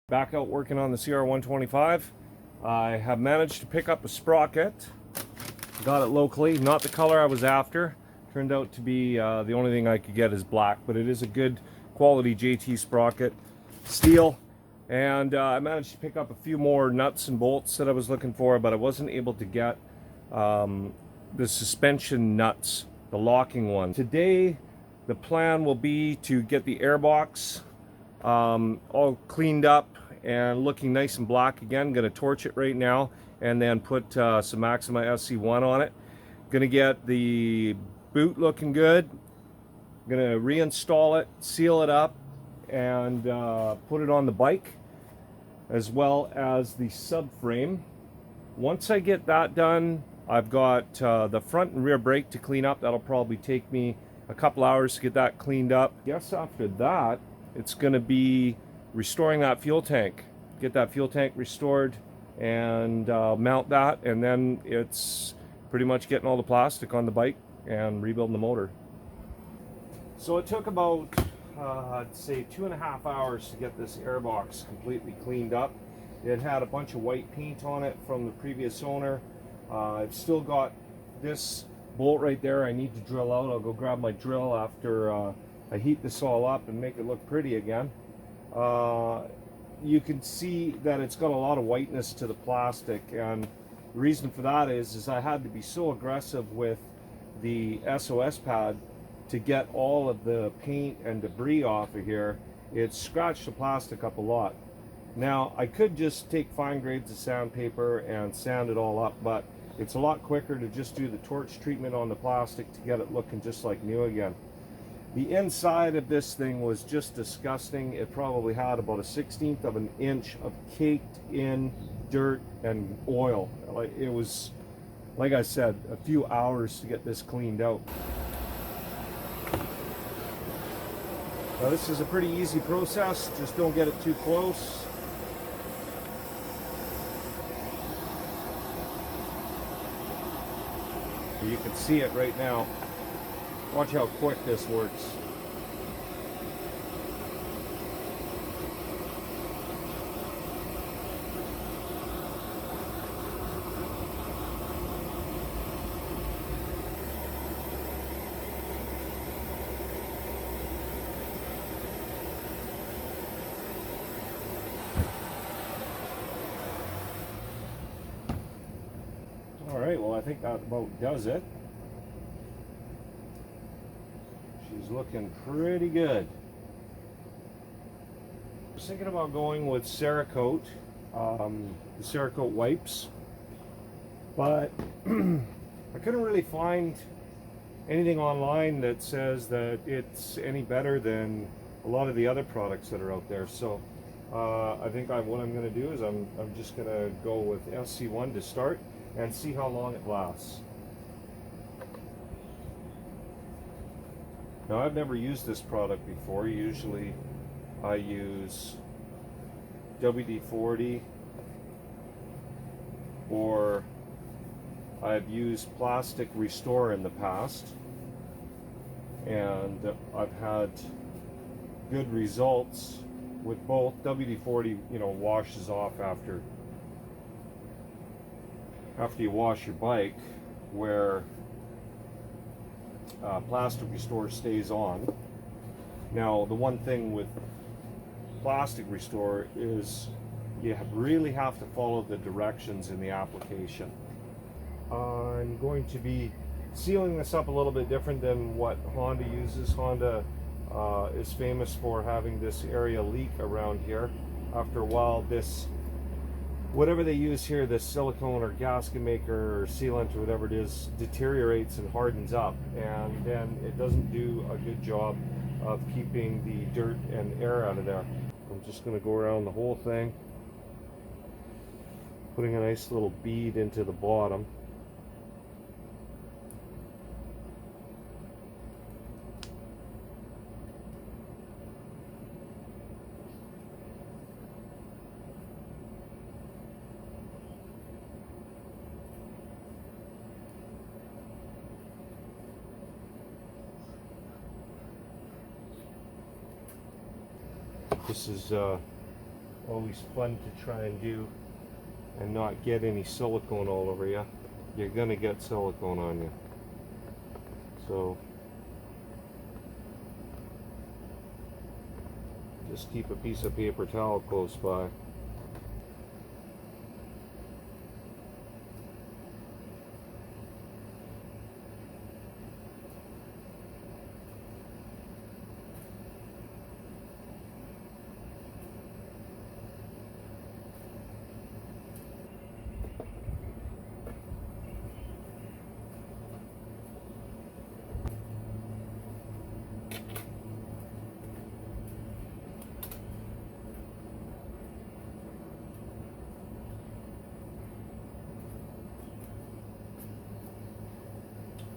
Back out working on the CR125. I have managed to pick up a sprocket. Got it locally, not the color I was after. Turned out to be the only thing I could get is black, but it is a good quality JT sprocket. Steel. And I managed to pick up a few more nuts and bolts that I was looking for, but I wasn't able to get the suspension nuts, the locking one. Today, the plan will be to get the Airbox all cleaned up and looking nice and black again. Gonna torch it right now and then put some Maxima SC1 on it. Gonna get the boot looking good. Gonna reinstall it, seal it up, and put it on the bike, as well as the subframe. Once I get that done, I've got the front and rear brake to clean up. That'll probably take me a couple hours to get that cleaned up. Guess after that, it's going to be restoring that fuel tank. Get that fuel tank restored and mount that, and then it's pretty much getting all the plastic on the bike and rebuilding the motor. So it took about, I'd say 2.5 hours to get this Airbox completely cleaned up. It had a bunch of white paint on it from the previous owner. I've still got this bolt right there I need to drill out. I'll go grab my drill after I heat this all up and make it look pretty again. You can see that it's got a lot of whiteness to the plastic, and the reason for that is I had to be so aggressive with the SOS pad to get all of the paint and debris off of here. It scratched the plastic up a lot. Now I could just take fine grades of sandpaper and sand it all up, but it's a lot quicker to just do the torch treatment on the plastic to get it looking just like new again. The inside of this thing was just disgusting. It probably had about 1/16 of an inch of caked in dirt and oil. It was, like I said, a few hours to get this cleaned out. Now this is a pretty easy process, just don't get it too close. You can see it right now. Watch how quick this works. Alright, well I think that about does it. She's looking pretty good. I was thinking about going with Cerakote, the Cerakote wipes, but I couldn't really find anything online that says that it's any better than a lot of the other products that are out there. So I think what I'm going to do is I'm just going to go with SC1 to start and see how long it lasts. Now I've never used this product before. Usually I use WD-40, or I've used Plastic Restore in the past, and I've had good results with both. WD-40, washes off after you wash your bike, where Plastic Restore stays on. Now the one thing with Plastic Restore is you really have to follow the directions in the application. I'm going to be sealing this up a little bit different than what Honda uses. Honda is famous for having this area leak around here. After a while, whatever they use here, this silicone or gasket maker or sealant or whatever it is, deteriorates and hardens up, and then it doesn't do a good job of keeping the dirt and air out of there. I'm just going to go around the whole thing, putting a nice little bead into the bottom. This is always fun to try and do and not get any silicone all over you. You're gonna get silicone on you. So just keep a piece of paper towel close by.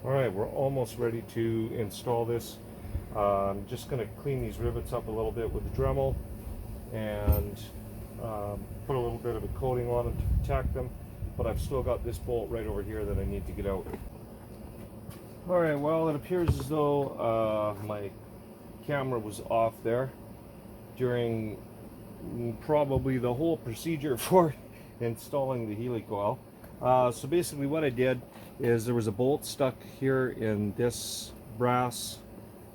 Alright, we're almost ready to install this. I'm just going to clean these rivets up a little bit with the Dremel and put a little bit of a coating on them to protect them, but I've still got this bolt right over here that I need to get out. Alright, well, it appears as though my camera was off there during probably the whole procedure for installing the helicoil. So basically what I did is there was a bolt stuck here in this brass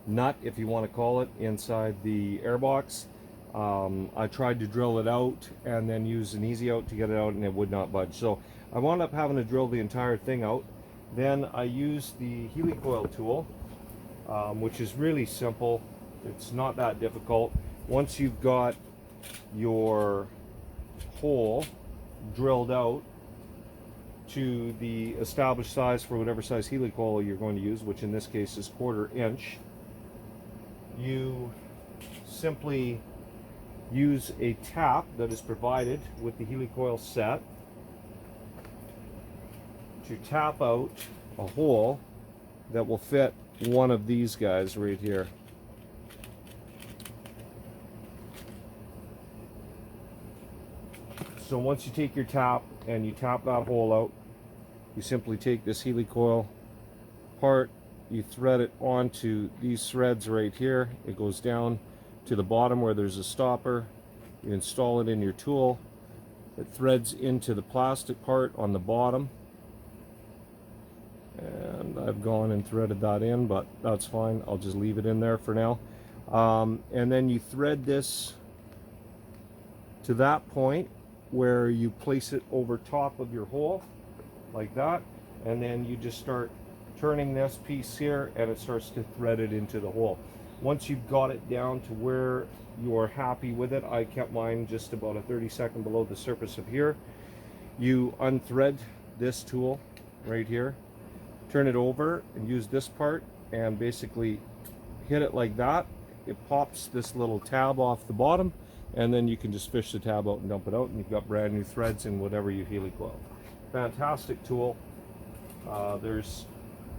nut, if you want to call it, inside the airbox. I tried to drill it out and then use an easy out to get it out, and it would not budge. So I wound up having to drill the entire thing out. Then I used the helicoil tool, which is really simple. It's not that difficult. Once you've got your hole drilled out to the established size for whatever size helicoil you're going to use, which in this case is 1/4 inch, you simply use a tap that is provided with the helicoil set to tap out a hole that will fit one of these guys right here. So once you take your tap and you tap that hole out, you simply take this helicoil part, you thread it onto these threads right here. It goes down to the bottom where there's a stopper. You install it in your tool. It threads into the plastic part on the bottom. And I've gone and threaded that in, but that's fine. I'll just leave it in there for now. And then you thread this to that point where you place it over top of your hole like that, and then you just start turning this piece here and it starts to thread it into the hole. Once you've got it down to where you're happy with it, I kept mine just about a 32nd below the surface of here, you unthread this tool right here, turn it over and use this part and basically hit it like that. It pops this little tab off the bottom, and then you can just fish the tab out and dump it out, and you've got brand new threads in whatever you helicoil. Fantastic tool. There's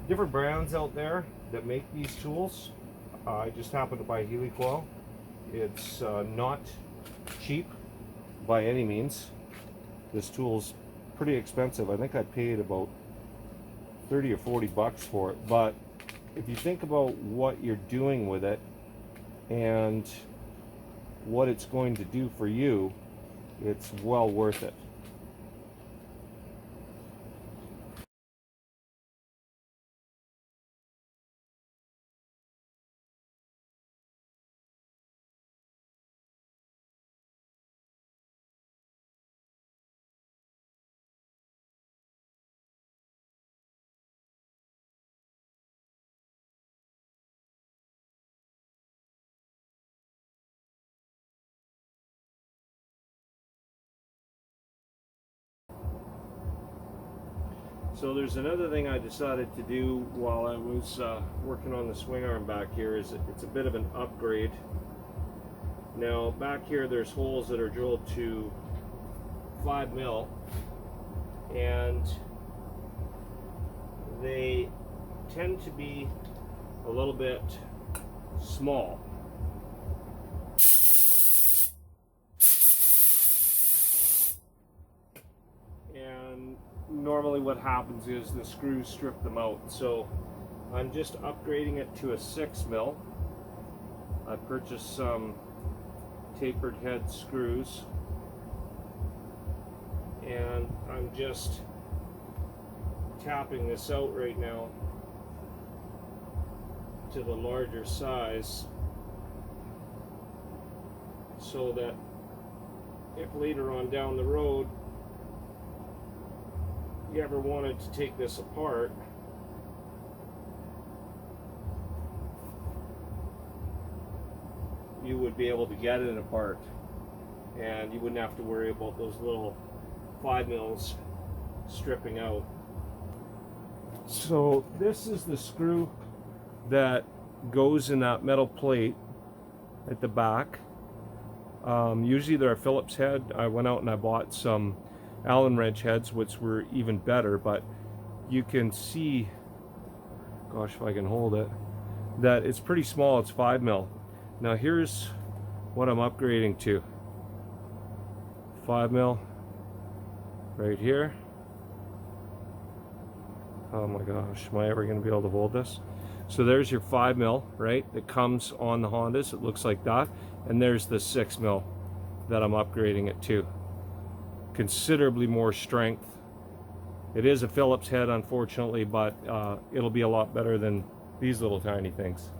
different brands out there that make these tools. I just happened to buy helicoil. It's not cheap by any means. This tool's pretty expensive. I think I paid about 30 or 40 bucks for it, but if you think about what you're doing with it and what it's going to do for you, it's well worth it. So there's another thing I decided to do while I was working on the swing arm back here. Is it's a bit of an upgrade. Now back here there's holes that are drilled to 5 mil, and they tend to be a little bit small. And normally what happens is the screws strip them out. So I'm just upgrading it to a 6 mil. I purchased some tapered head screws and I'm just tapping this out right now to the larger size so that if later on down the road you ever wanted to take this apart, you would be able to get it apart and you wouldn't have to worry about those little 5 mils stripping out. So this is the screw that goes in that metal plate at the back. Usually they're a Phillips head. I went out and I bought some Allen wrench heads, which were even better, but you can see, gosh, if I can hold it, that it's pretty small. It's 5 mil. Now here's what I'm upgrading to. 5 mil right here. Oh my gosh, am I ever going to be able to hold this? So there's your 5 mil, right, that comes on the Hondas. It looks like that. And there's the 6 mil that I'm upgrading it to. Considerably more strength. It is a Phillips head, unfortunately, but it'll be a lot better than these little tiny things.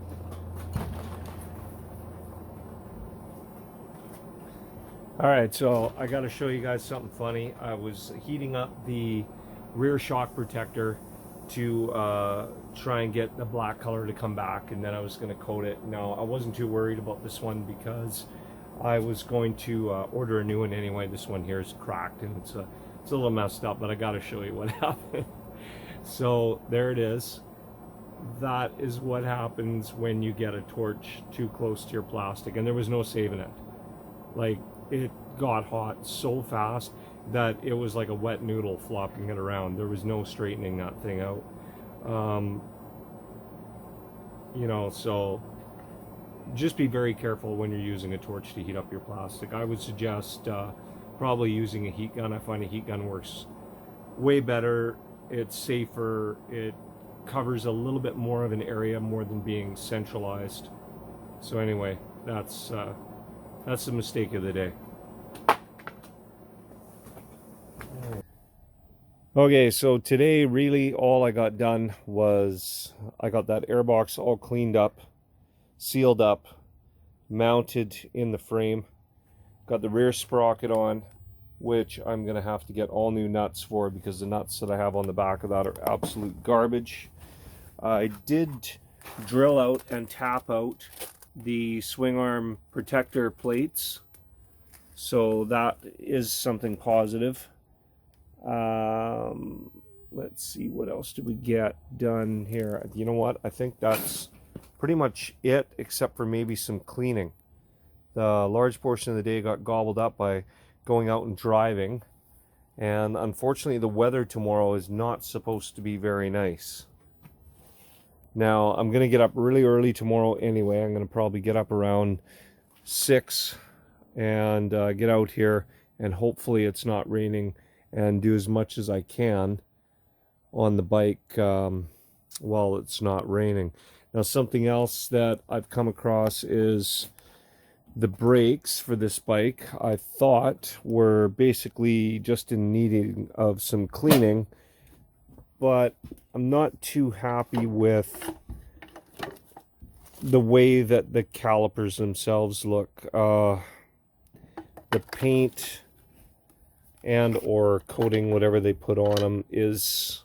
Alright, so I got to show you guys something funny. I was heating up the rear shock protector to try and get the black color to come back, and then I was going to coat it. Now, I wasn't too worried about this one because I was going to order a new one anyway. This one here is cracked and it's a little messed up, but I got to show you what happened. So there it is. That is what happens when you get a torch too close to your plastic, and there was no saving it. Like, it got hot so fast that it was like a wet noodle flopping it around. There was no straightening that thing out. You know, so just be very careful when you're using a torch to heat up your plastic. I would suggest probably using a heat gun. I find a heat gun works way better. It's safer. It covers a little bit more of an area more than being centralized. So anyway, that's the mistake of the day. Okay, so today really all I got done was I got that airbox all cleaned up, sealed up, mounted in the frame, got the rear sprocket on, which I'm going to have to get all new nuts for because the nuts that I have on the back of that are absolute garbage. I did drill out and tap out the swing arm protector plates, so that is something positive. Let's see, what else did we get done here? You know what, I think that's pretty much it, except for maybe some cleaning. The large portion of the day got gobbled up by going out and driving, and unfortunately the weather tomorrow is not supposed to be very nice. Now, I'm going to get up really early tomorrow anyway. I'm going to probably get up around 6 and get out here, and hopefully it's not raining, and do as much as I can on the bike while it's not raining. Now, something else that I've come across is the brakes for this bike. I thought were basically just in need of some cleaning, but I'm not too happy with the way that the calipers themselves look. The paint and or coating, whatever they put on them, it's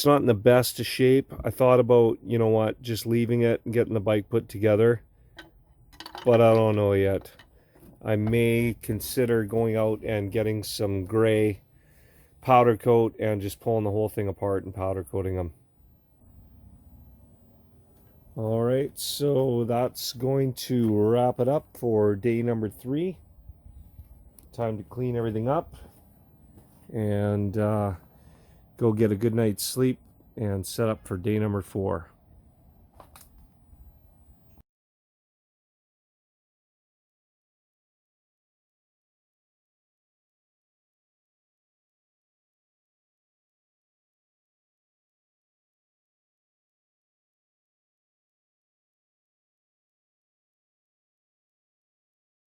not in the best of shape. I thought about, you know what, just leaving it and getting the bike put together, but I don't know yet. I may consider going out and getting some gray powder coat and just pulling the whole thing apart and powder coating them. Alright, so that's going to wrap it up for day number 3. Time to clean everything up and go get a good night's sleep and set up for day number 4.